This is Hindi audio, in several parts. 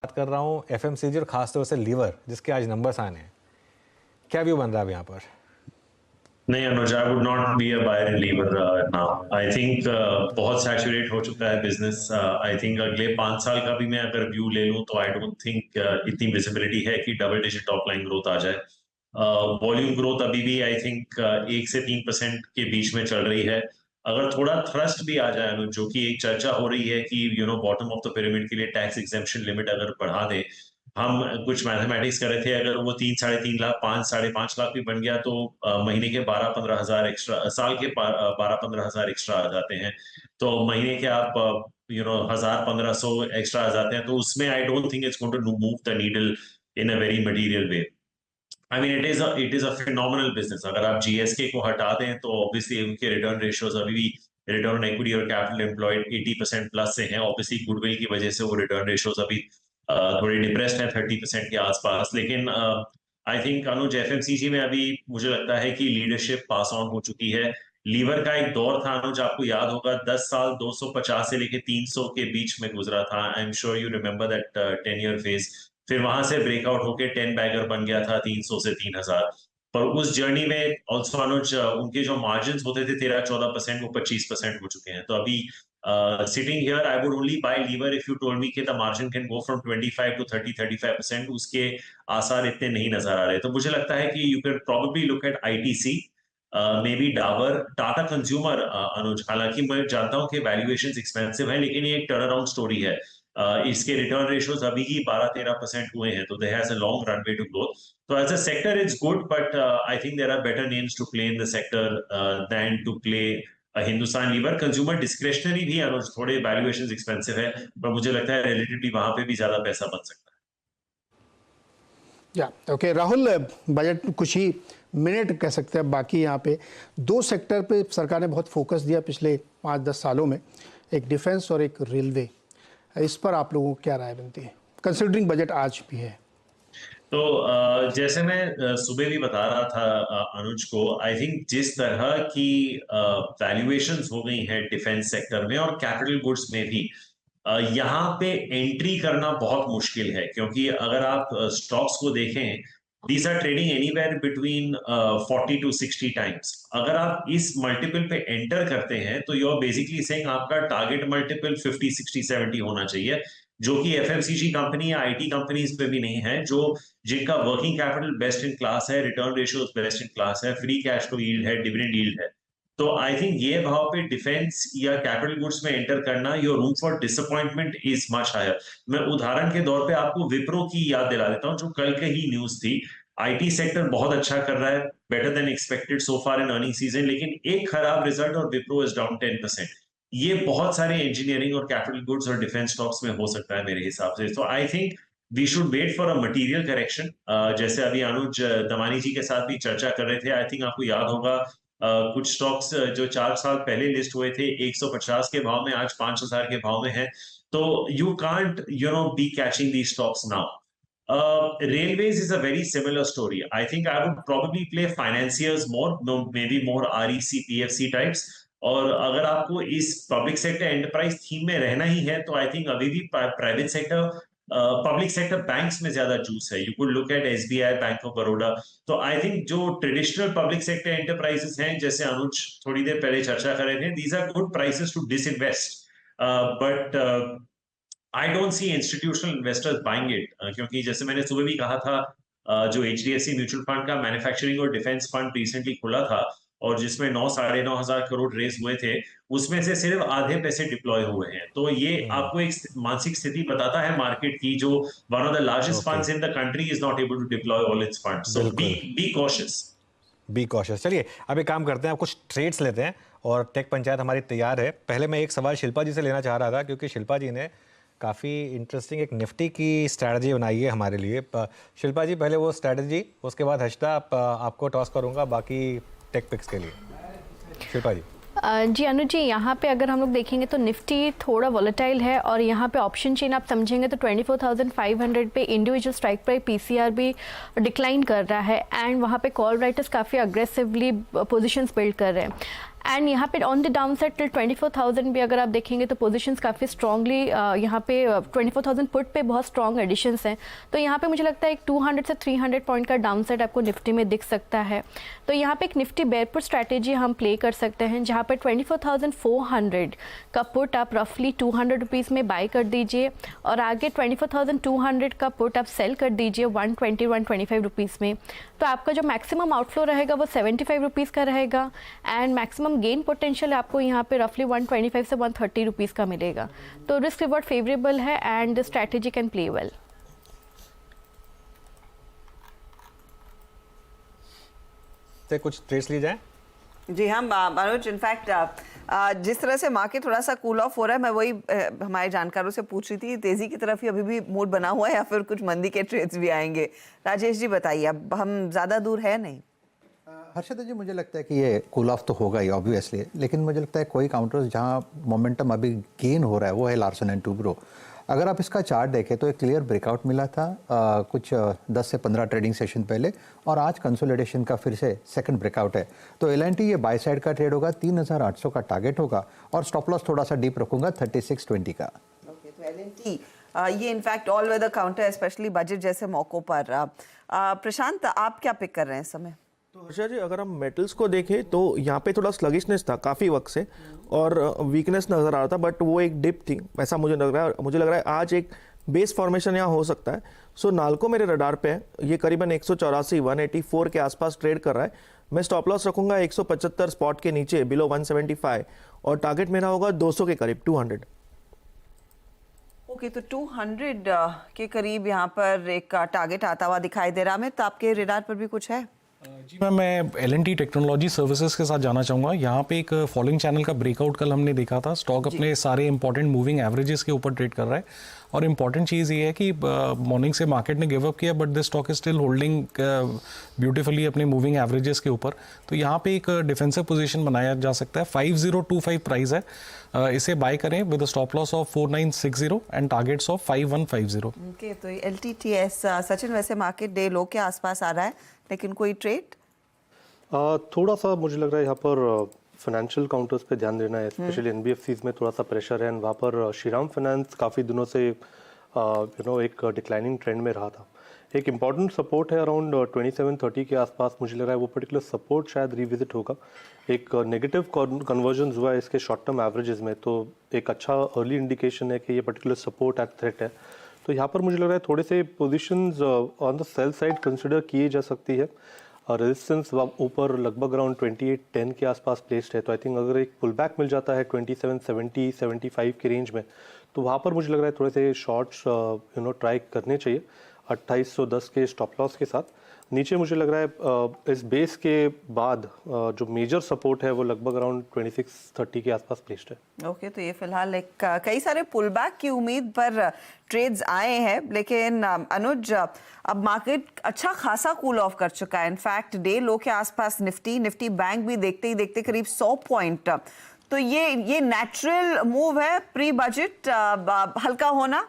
बात कर रहा हूँ एफएमसीजी और खासतौर से लीवर जिसके आज नंबर्स आने हैं। क्या व्यू बन रहा है अब यहाँ पर? नहीं Anuj, I would not be a buyer in Lever now. I think बहुत सैचुरेट हो चुका है बिजनेस। आई थिंक अगले 5 साल का भी मैं अगर व्यू ले लूं तो आई डोंट थिंक इतनी विजिबिलिटी है कि double digit top line growth आ जाए। वॉल्यूम ग्रोथ अभी भी आई थिंक 1 से 3% के बीच में चल रही है। अगर थोड़ा थ्रस्ट भी आ जाए अनुज, जो कि एक चर्चा हो रही है कि बॉटम ऑफ द पिरामिड के लिए टैक्स एग्जेम्पशन लिमिट अगर बढ़ा दे। हम कुछ मैथमेटिक्स कर रहे थे, अगर वो 3 साढ़े 3 लाख 5 साढ़े 5 लाख भी बन गया तो महीने के 12-15 हजार एक्स्ट्रा, साल के 12-15 हजार एक्स्ट्रा आ जाते हैं। तो महीने के आप 1000-1500 एक्स्ट्रा आ जाते हैं, तो उसमें I don't think it's going to move the needle in a very material way. I mean it is a phenomenal business. अगर आप जीएसके को हटा दें तो ऑब्वियसली उनके रिटर्न रेशियोज अभी भी, रिटर्न ऑन इक्विटी और कैपिटल एम्प्लॉयड 80% प्लस से हैं। ऑब्वियसली गुडविल की वजह से वो रिटर्न रेशियोज अभी थोड़ी डिप्रेस्ड है 30% के आसपास। लेकिन आई थिंक अनुज, एफएमसीजी में अभी मुझे लगता है कि लीडरशिप पास ऑन हो चुकी है। लीवर का एक दौर था अनुज, आपको याद होगा, 10 साल 250 से लेके 300 के बीच में गुजरा था। I am sure you remember that 10 year phase. फिर वहां से ब्रेकआउट होके 10 बैगर बन गया था 300 से 3000। पर उस जर्नी में ऑल्सो अनुज, उनके जो मार्जिन होते थे 13-14%, वो 25% हो चुके हैं। तो अभी sitting here I would only buy Lever if you told me कि the margin can go from 25 to 30-35%। उसके आसार इतने नहीं नजर आ रहे। तो मुझे लगता है कि you can probably look at ITC, maybe Dabur, Tata consumer. Anuj, हालांकि मैं जानता हूं कि वैल्यूएशंस एक्सपेंसिव है, लेकिन ये एक टर्न अराउंड स्टोरी है। इसके रिटर्न रेशियोज अभी ही 12-13% हुए हैं, तो there has a long runway to growth. तो as a sector it's good, but I think there are better names to play in the sector than to play Hindustan Lever. Consumer discretionary भी अनुज थोड़े वैल्यूएशंस एक्सपेंसिव है, पर मुझे लगता है रिलेटिवली वहां पे भी ज्यादा पैसा बन सकता है। या ओके राहुल, बजट कुछ ही मिनट कह सकते हैं बाकी। यहाँ पे दो सेक्टर पे सरकार ने बहुत फोकस दिया पिछले 5-10 सालों में, एक डिफेंस और एक रेलवे। इस पर आप लोगों को क्या राय बनती है, कंसिडरिंग बजट आज भी है? तो जैसे मैं सुबह भी बता रहा था अनुज को, आई थिंक जिस तरह की वैल्यूएशंस हो गई हैं डिफेंस सेक्टर में और कैपिटल गुड्स में भी, यहाँ पे एंट्री करना बहुत मुश्किल है। क्योंकि अगर आप स्टॉक्स को देखें, these are trading anywhere between 40-60 times. अगर आप इस मल्टीपल पे एंटर करते हैं तो यू आर बेसिकली सेइंग आपका टारगेट मल्टीपल 50-60-70 होना चाहिए, जो कि एफएमसीजी कंपनी या आईटी कंपनीज पे भी नहीं है, जो जिनका working capital best in class है, return ratios best in class है, फ्री कैश फ्लो यील्ड है, डिविडेंड यील्ड है। तो आई थिंक ये भाव पे डिफेंस या कैपिटल गुड्स में एंटर करना, your room for disappointment is much higher. मैं उदाहरण के तौर पे आपको विप्रो की याद दिला देता हूं, जो कल के ही न्यूज थी। आईटी सेक्टर बहुत अच्छा कर रहा है, better than expected so far in earning season, लेकिन एक खराब रिजल्ट और विप्रो इज डाउन 10%। ये बहुत सारे इंजीनियरिंग और कैपिटल गुड्स और डिफेंस स्टॉक्स में हो सकता है मेरे हिसाब से। तो I think we should wait for a material correction. जैसे अभी अनुज दमानी जी के साथ भी चर्चा कर रहे थे, आई थिंक आपको याद होगा, कुछ स्टॉक्स जो 4 साल पहले लिस्ट हुए थे 150 के भाव में, आज 5000 के भाव में है। तो you can't be catching the stocks now. Railways is a very similar story. I think I would probably play financiers more, maybe more REC, PFC types. और अगर आपको इस पब्लिक सेक्टर एंटरप्राइज थीम में रहना ही है तो आई थिंक अभी भी private sector, public sector banks में ज्यादा जूस है। You could look at SBI, bank of Baroda. तो आई थिंक जो ट्रेडिशनल पब्लिक सेक्टर एंटरप्राइजेस हैं, जैसे अनुज थोड़ी देर पहले चर्चा कर रहे थे, these are good prices to disinvest. But I don't see institutional investors buying it, क्योंकि जैसे मैंने सुबह भी कहा था, जो एचडीएफसी म्यूचुअल फंड का मैन्युफैक्चरिंग और डिफेंस फंड रिसेंटली खुला था और जिसमें 9-9.5 हजार करोड़ रेस हुए थे, उसमें से सिर्फ आधे पैसे डिप्लॉय हुए हैं। तो ये आपको एक मानसिक स्थिति बताता है मार्केट की, जो one of the largest funds in the country is not able to deploy all its funds. So be cautious, be cautious. चलिए अब एक काम करते हैं, आप कुछ ट्रेड्स लेते हैं और टेक पंचायत हमारी तैयार है। पहले मैं एक सवाल शिल्पा जी से लेना चाह रहा था, क्योंकि शिल्पा जी ने काफ़ी इंटरेस्टिंग एक निफ्टी की स्ट्रैटेजी बनाई है हमारे लिए। शिल्पा जी, पहले वो स्ट्रैटेजी, उसके बाद हर्षदा आपको टॉस करूंगा बाकी टेक पिक्स के लिए। शिल्पा जी। जी अनुज जी, यहाँ पे अगर हम लोग देखेंगे तो निफ्टी थोड़ा वॉलेटाइल है और यहाँ पे ऑप्शन चेन आप समझेंगे तो 24,500 पे इंडिविजुअल स्ट्राइक प्राइस पीसीआर भी डिक्लाइन कर रहा है एंड वहाँ पे कॉल राइटर्स काफ़ी अग्रेसिवली पोजीशंस बिल्ड कर रहे हैं। एंड यहाँ पे on the down side till 24,000 भी अगर आप देखेंगे तो पोजीशंस काफ़ी स्ट्रांगली यहाँ पे 24,000 पुट पे बहुत स्ट्रॉन्ग एडिशंस हैं। तो यहाँ पे मुझे लगता है एक 200 से 300 पॉइंट का डाउन साइड आपको निफ्टी में दिख सकता है। तो यहाँ पे एक निफ्टी बेयरपुट स्ट्रैटेजी हम प्ले कर सकते हैं, जहाँ पर 24,400 का पुट आप रफली 200 रुपीज़ में बाई कर दीजिए और आगे 24,200 का पुट आप सेल कर दीजिए 120-125 रुपीज़ में। तो आपका जो मैक्सिमम आउटफ्लो रहेगा वो 75 रुपीज़ का रहेगा एंड मैक्सिमम गेन पोटेंशियल आपको यहाँ पे रफली 125 से 130 रुपीज़ का मिलेगा। तो रिस्क रिवॉर्ड फेवरेबल है and the strategy can play well. से कुछ ट्रेड्स ली जाए? जी हाँ मनोज, इनफैक्ट जिस तरह से मार्केट थोड़ा सा कूल ऑफ हो रहा है, मैं वही हमारे जानकारों से पूछ रही थी, तेजी की तरफ ही अभी भी मूड बना हुआ है या फिर कुछ मंदी के ट्रेड्स भी आएंगे? राजेश जी बताइए, अब हम ज़्यादा दूर है नहीं। हर्षद जी, मुझे लगता है कि ये कूल ऑफ तो होगा ही ऑब्वियसली, लेकिन मुझे लगता है कोई काउंटर्स जहाँ मोमेंटम अभी गेन हो रहा है वो है लार्सन एंड टुब्रो। अगर आप इसका चार्ट देखें तो एक क्लियर ब्रेकआउट मिला था कुछ 10 से 15 ट्रेडिंग सेशन पहले, और आज कंसोलिडेशन का फिर से सेकंड ब्रेकआउट है। तो LNT ये बाय साइड का ट्रेड होगा, 3800 का टारगेट होगा और स्टॉप लॉस थोड़ा सा डीप रखूंगा 3620 का। ओके, तो LNT ये इनफैक्ट ऑल वेदर काउंटर है, स्पेशली बजट जैसे मौक़ों पर। प्रशांत, आप क्या पिक कर रहे हैं इस समय? तो हर्षा जी, अगर हम मेटल्स को देखें तो यहाँ पे थोड़ा स्लगिशनेस था काफ़ी वक्त से और वीकनेस नज़र आ रहा था, बट वो एक डिप थी ऐसा मुझे लग रहा है। मुझे लग रहा है आज एक बेस फॉर्मेशन यहाँ हो सकता है। सो नाल्को मेरे रडार पे है, ये करीबन 184 के आसपास ट्रेड कर रहा है। मैं स्टॉप लॉस रखूंगा 175 स्पॉट के नीचे बिलो 175 और टारगेट मेरा होगा 200 के करीब 200। ओके, तो 200 के करीब यहाँ पर एक टारगेट आता हुआ दिखाई दे रहा है। तो आपके रडार पर भी कुछ है? जी मैम, मैं LNT टेक्नोलॉजी सर्विसेज के साथ जाना चाहूँगा। यहाँ पे एक फॉलोइंग चैनल का ब्रेकआउट कल हमने देखा था। स्टॉक अपने सारे इंपॉर्टेंट मूविंग एवरेजेस के ऊपर ट्रेड कर रहा है और इम्पॉर्टेंट चीज़ ये है कि मॉर्निंग से मार्केट ने गिव अप किया but the stock is still holding beautifully अपने मूविंग एवरेजेस के ऊपर। तो यहाँ पे एक डिफेंसिव पोजीशन बनाया जा सकता है। 5025 प्राइस है, इसे बाय करें with stop loss of 4960 and targets of 5150। Okay, तो LTTS सचिन, वैसे मार्केट डे लो के आसपास आ रहा है, लेकिन कोई ट्रेड? थोड़ा सा मुझे लग रहा है यहाँ पर फाइनेंशियल काउंटर्स पे ध्यान देना है, स्पेशली NBFCs में थोड़ा सा प्रेशर है। वहाँ पर श्रीराम फाइनेंस काफ़ी दिनों से एक डिक्लाइनिंग ट्रेंड में रहा था। एक इम्पॉर्टेंट सपोर्ट है अराउंड 2730 के आसपास। मुझे लग रहा है वो पर्टिकुलर सपोर्ट शायद रिविजिट होगा। एक नेगेटिव कन्वर्जन हुआ है इसके शॉर्ट टर्म एवरेजेस में, तो एक अच्छा अर्ली इंडिकेशन है कि ये पर्टिकुलर सपोर्ट एट थ्रेट है। तो यहाँ पर मुझे लग रहा है थोड़े से positions on the sell side consider किए जा सकती है। रेजिस्टेंस ऊपर लगभग अराउंड 2810 के आसपास प्लेस्ड है। तो आई थिंक अगर एक पुल बैक मिल जाता है 2770-75 के रेंज में, तो वहाँ पर मुझे लग रहा है थोड़े से शॉर्ट्स ट्राई करने चाहिए 2810 के स्टॉप लॉस के साथ। नीचे मुझे लग रहा है इस बेस के बाद जो मेजर सपोर्ट है वो लगभग अराउंड 2630 के आसपास प्लेस्ड है। ओके, तो ये फिलहाल एक कई सारे पुल बैक की उम्मीद पर ट्रेड्स आए हैं, लेकिन अनुज, अब मार्केट अच्छा खासा कूल ऑफ कर चुका है। इनफैक्ट डे लो के आसपास निफ्टी बैंक भी देखते ही देखते करीब 100 पॉइंट। तो ये नेचुरल मूव है प्री बजट हल्का होना?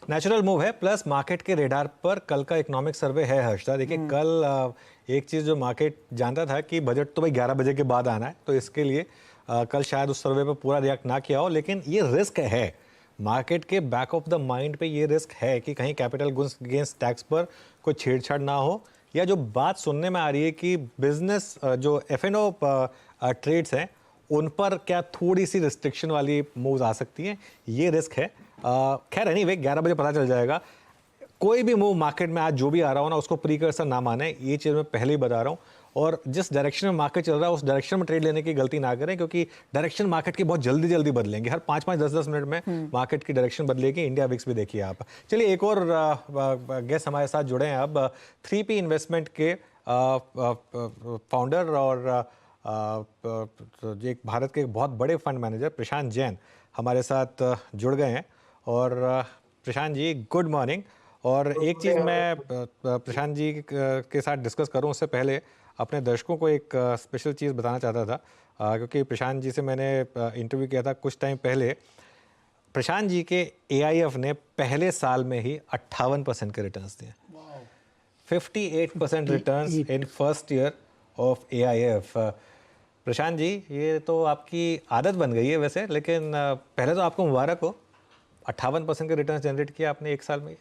नेचुरल मूव है, प्लस मार्केट के रेडार पर कल का इकोनॉमिक सर्वे है हर्षदा। देखिए कल एक चीज़ जो मार्केट जानता था कि बजट तो भाई 11 बजे के बाद आना है, तो इसके लिए कल शायद उस सर्वे पर पूरा रिएक्ट ना किया हो, लेकिन ये रिस्क है मार्केट के बैक ऑफ द माइंड पे। ये रिस्क है कि कहीं कैपिटल गेंस टैक्स पर कोई छेड़छाड़ ना हो, या जो बात सुनने में आ रही है कि बिजनेस जो F&O ट्रेड्स हैं उन पर क्या थोड़ी सी रिस्ट्रिक्शन वाली मूव्स आ सकती हैं, ये रिस्क है। खैर एनीवे 11 बजे पता चल जाएगा। कोई भी मूव मार्केट में आज जो भी आ रहा हो ना, उसको प्रीकर्सर ना माने, ये चीज़ मैं पहले ही बता रहा हूँ। और जिस डायरेक्शन में मार्केट चल रहा है उस डायरेक्शन में ट्रेड लेने की गलती ना करें, क्योंकि डायरेक्शन मार्केट की बहुत जल्दी जल्दी बदलेंगे। हर 5-5, 10-10 मिनट में मार्केट की डायरेक्शन बदलेगी। इंडिया विक्स भी देखिए आप। चलिए एक और गेस्ट हमारे साथ जुड़े हैं अब। 3P इन्वेस्टमेंट के फाउंडर और एक भारत के बहुत बड़े फंड मैनेजर प्रशांत जैन हमारे साथ जुड़ गए हैं। और प्रशांत जी, गुड मॉर्निंग। और एक चीज़ मैं प्रशांत जी के साथ डिस्कस करूं उससे पहले अपने दर्शकों को एक स्पेशल चीज़ बताना चाहता था, क्योंकि प्रशांत जी से मैंने इंटरव्यू किया था कुछ टाइम पहले। प्रशांत जी के AIF ने पहले साल में ही 58% के रिटर्न्स दिए। 58% returns in first year of AIF। Prashant ji, ये तो आपकी आदत बन गई है वैसे, लेकिन पहले तो आपको मुबारक हो, 58% के रिटर्न जनरेट किया आपने एक साल में।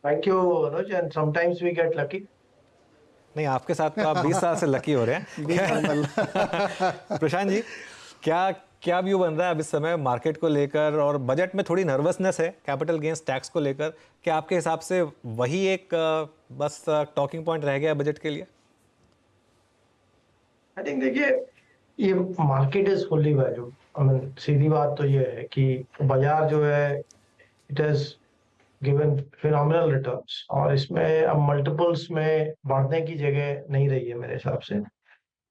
Thank you, Anuj. And sometimes we get lucky. नहीं, आपके साथ तो आप 20 साल से लकी हो रहे हैं। प्रशांत जी, क्या क्या व्यू बन रहा है अब इस समय मार्केट को लेकर, और बजट में थोड़ी नर्वसनेस है कैपिटल गेन्स टैक्स को लेकर, क्या आपके हिसाब से वही एक बस टॉकिंग पॉइंट रह गया बजट के लिए? I think देखिए, ये market is fully valued. I mean सीधी बात तो ये है कि बाजार जो है it has given phenomenal returns, और इसमें अब मल्टीपल्स में बढ़ने की जगह नहीं रही है मेरे हिसाब से।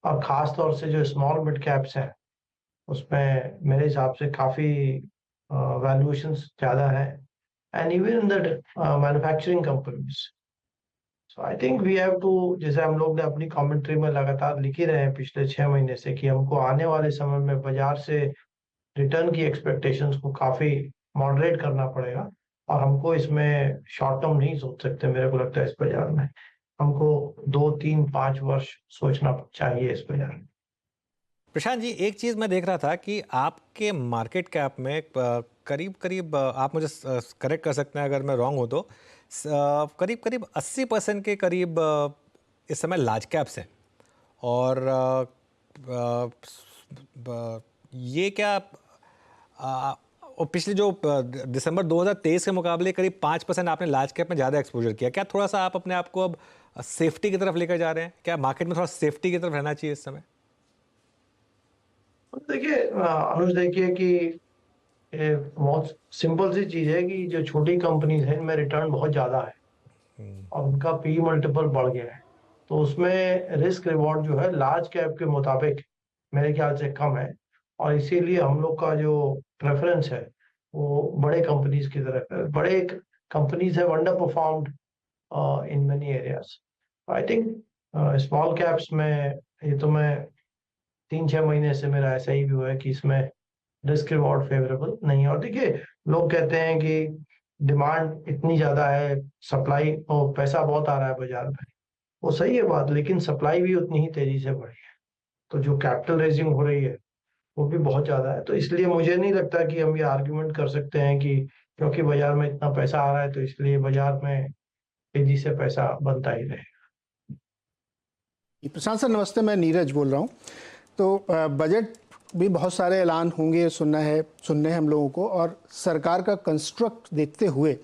और खास तौर से जो स्मॉल मिड कैप्स हैं उसमें मेरे हिसाब से काफ़ी वैल्यूएशंस ज़्यादा है, and even in the manufacturing companies. So I think we have to, जैसे हम लोग ने अपनी कमेंट्री में लगातार लिख ही रहे हैं पिछले 6 महीने से, कि हमको आने वाले समय में बाजार से रिटर्न की एक्सपेक्टेशंस को काफ़ी मॉडरेट करना पड़ेगा, और हमको इसमें शॉर्ट टर्म नहीं सोच सकते। मेरे को लगता है इस बाजार में हमको 2, 3, 5 वर्ष सोचना चाहिए इस बाजार में। प्रशांत जी, एक चीज़ मैं देख रहा था कि आपके मार्केट कैप में करीब करीब, आप मुझे करेक्ट कर सकते हैं अगर मैं रॉन्ग हूँ तो, करीब करीब 80% के करीब इस समय लार्ज कैप्स हैं, और ये क्या और पिछले जो दिसंबर 2023 के मुकाबले करीब 5% आपने लार्ज कैप में ज़्यादा एक्सपोजर किया, क्या थोड़ा सा आप अपने आप को अब सेफ्टी की तरफ लेकर जा रहे हैं? क्या मार्केट में थोड़ा सेफ्टी की तरफ रहना चाहिए इस समय? देखिए अनुज, देखिए कि ये बहुत सिंपल सी चीज है कि जो छोटी कंपनीज हैं इनमें रिटर्न बहुत ज्यादा है और उनका पी मल्टीपल बढ़ गया है, तो उसमें रिस्क रिवॉर्ड जो है लार्ज कैप के मुताबिक मेरे ख्याल से कम है, और इसीलिए हम लोग का जो प्रेफरेंस है वो बड़े कंपनीज की तरफ है। बड़े companies have under performed in many areas. I think small caps में, ये तो मैं 3-6 महीने से मेरा ऐसा ही व्यू है कि इसमें रिस्क रिवॉर्ड फेवरेबल नहीं है। और देखिए, लोग कहते हैं कि डिमांड इतनी ज्यादा है, सप्लाई और पैसा बहुत आ रहा है बाजार में, वो सही है बात, लेकिन सप्लाई भी उतनी ही तेजी से बढ़ी है, तो जो कैपिटल रेजिंग हो रही है वो भी बहुत ज्यादा है। तो इसलिए मुझे नहीं लगता कि हम ये आर्ग्यूमेंट कर सकते हैं कि क्योंकि बाजार में इतना पैसा आ रहा है तो इसलिए बाजार में तेजी से पैसा बनता ही रहेगा। प्रशांत सर नमस्ते, मैं नीरज बोल रहा हूँ। तो बजट भी बहुत सारे ऐलान होंगे, सुनने हैं हम लोगों को, और सरकार का कंस्ट्रक्ट देखते हुए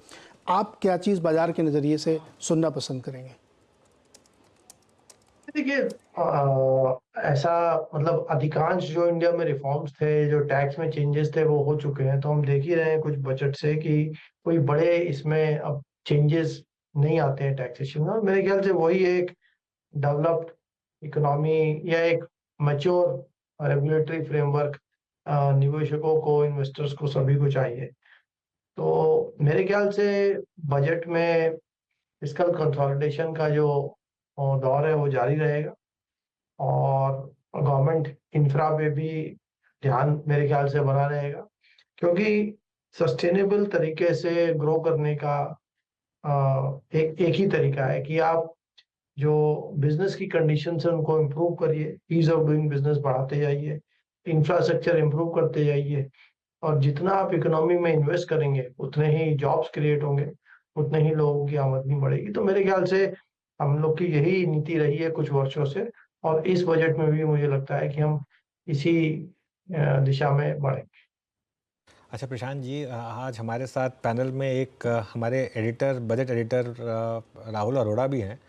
आप क्या चीज़ बाजार के नज़रिए से सुनना पसंद करेंगे? देखिए ऐसा मतलब अधिकांश जो इंडिया में रिफॉर्म्स थे, जो टैक्स में चेंजेस थे, वो हो चुके हैं। तो हम देख ही रहे हैं कुछ बजट से कि कोई बड़े इसमें अब चेंजेस नहीं आते हैं टैक्सेशन में। मेरे ख्याल से वही एक डेवलप्ड इकोनॉमी या एक मैच्योर रेगुलेटरी फ्रेमवर्क निवेशकों को, इन्वेस्टर्स को, सभी को चाहिए। तो मेरे ख्याल से बजट में फिस्कल कंसोलिडेशन का जो दौर है वो जारी रहेगा, और गवर्नमेंट इंफ्रा पे भी ध्यान मेरे ख्याल से बना रहेगा, क्योंकि सस्टेनेबल तरीके से ग्रो करने का एक ही तरीका है कि आप जो बिजनेस की कंडीशन है उनको इम्प्रूव करिए, ईज ऑफ डूइंग बिजनेस बढ़ाते जाइए, इंफ्रास्ट्रक्चर इम्प्रूव करते जाइए, और जितना आप इकोनॉमी में इन्वेस्ट करेंगे उतने ही जॉब्स क्रिएट होंगे, उतने ही लोगों की आमदनी बढ़ेगी। तो मेरे ख्याल से हम लोग की यही नीति रही है कुछ वर्षों से, और इस बजट में भी मुझे लगता है कि हम इसी दिशा में बढ़ेंगे। अच्छा प्रशांत जी, आज हमारे साथ पैनल में एक हमारे editor, budget editor Rahul Arora भी हैं,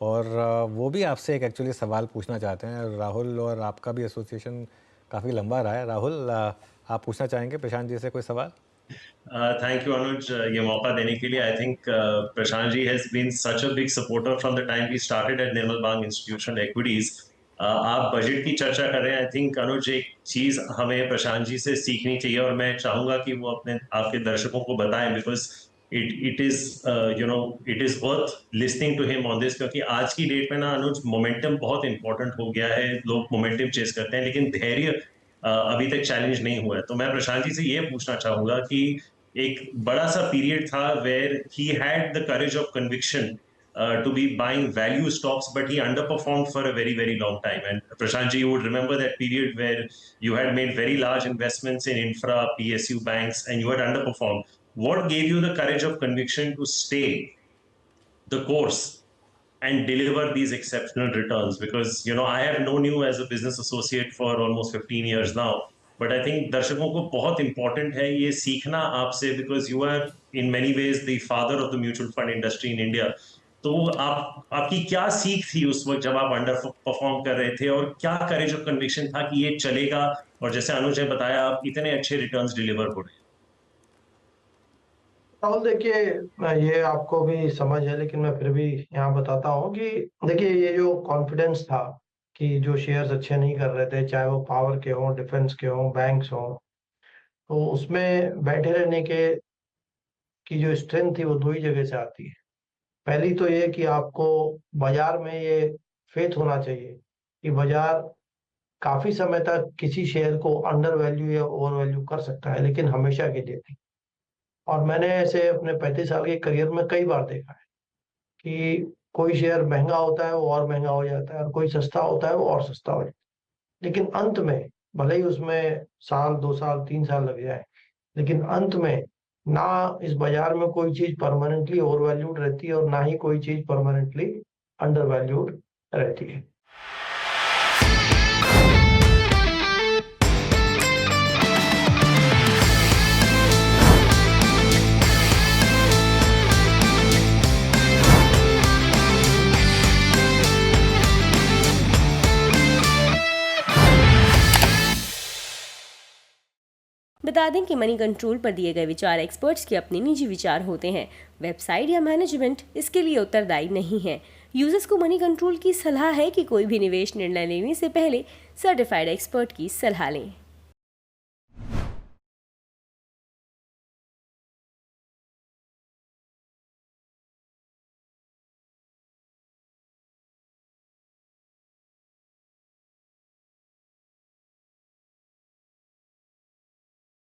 और वो भी आपसे एक एक्चुअली सवाल पूछना चाहते हैं। राहुल और आपका भी एसोसिएशन काफ़ी लंबा रहा है। राहुल, आप पूछना चाहेंगे प्रशांत जी से कोई सवाल? थैंक यू अनुज, ये मौका देने के लिए। I think Prashant ji has been such a big supporter from the time we started at Nirmal Bang institutional equities. आप बजट की चर्चा कर रहे हैं। आई थिंक अनुज, एक चीज हमें प्रशांत जी से सीखनी चाहिए, और मैं चाहूंगा कि वो अपने आपके दर्शकों को बताएं, because it is worth listening to him on this. क्योंकि आज की डेट में ना अनुज, मोमेंटम बहुत इंपॉर्टेंट हो गया है। लोग मोमेंटम चेस करते हैं, लेकिन धैर्य अभी तक चैलेंज नहीं हुआ है। तो मैं प्रशांत जी से ये पूछना चाहूंगा कि एक बड़ा सा पीरियड था where he had the courage of conviction to be buying value stocks, but he underperformed for a very, very long time. And Prashant ji, you would remember that period where you had made very large investments in infra, PSU banks, and you had underperformed. What gave you the courage of conviction to stay the course and deliver these exceptional returns? Because, you know, I have known you as a business associate for almost 15 years now. But I think दर्शकों को बहुत important है ये सीखना आपसे, because you are in many ways the father of the mutual fund industry in India. तो आपकी क्या सीख थी उस वक्त जब आप अंडर परफॉर्म कर रहे थे, और क्या करेज और कन्विक्शन था कि ये चलेगा, और जैसे अनुज ने बताया आप इतने अच्छे रिटर्न्स डिलीवर हो रहे हैं? राहुल देखिए, ये आपको भी समझ है लेकिन मैं फिर भी यहाँ बताता हूँ कि देखिए ये जो कॉन्फिडेंस था कि जो शेयर्स अच्छे नहीं कर रहे थे, चाहे वो पावर के हों, डिफेंस के हों, बैंक्स हों, तो उसमें बैठे रहने की जो स्ट्रेंथ थी वो दो ही जगह से आती है। पहली तो ये कि आपको बाजार में ये फेथ होना चाहिए कि बाजार काफी समय तक किसी शेयर को अंडर वैल्यू या ओवर वैल्यू कर सकता है, लेकिन हमेशा के लिए नहीं। और मैंने ऐसे अपने 35 साल के करियर में कई बार देखा है कि कोई शेयर महंगा होता है वो और महंगा हो जाता है, और कोई सस्ता होता है वो और सस्ता हो जाता है, लेकिन अंत में भले ही उसमें साल, 2 साल, 3 साल लग जाए, लेकिन अंत में ना इस बाजार में कोई चीज परमानेंटली ओवर वैल्यूड रहती है और ना ही कोई चीज परमानेंटली अंडर वैल्यूड रहती है। बता दें कि मनी कंट्रोल पर दिए गए विचार एक्सपर्ट्स के अपने निजी विचार होते हैं। वेबसाइट या मैनेजमेंट इसके लिए उत्तरदायी नहीं है। यूजर्स को मनी कंट्रोल की सलाह है कि कोई भी निवेश निर्णय लेने से पहले सर्टिफाइड एक्सपर्ट की सलाह लें।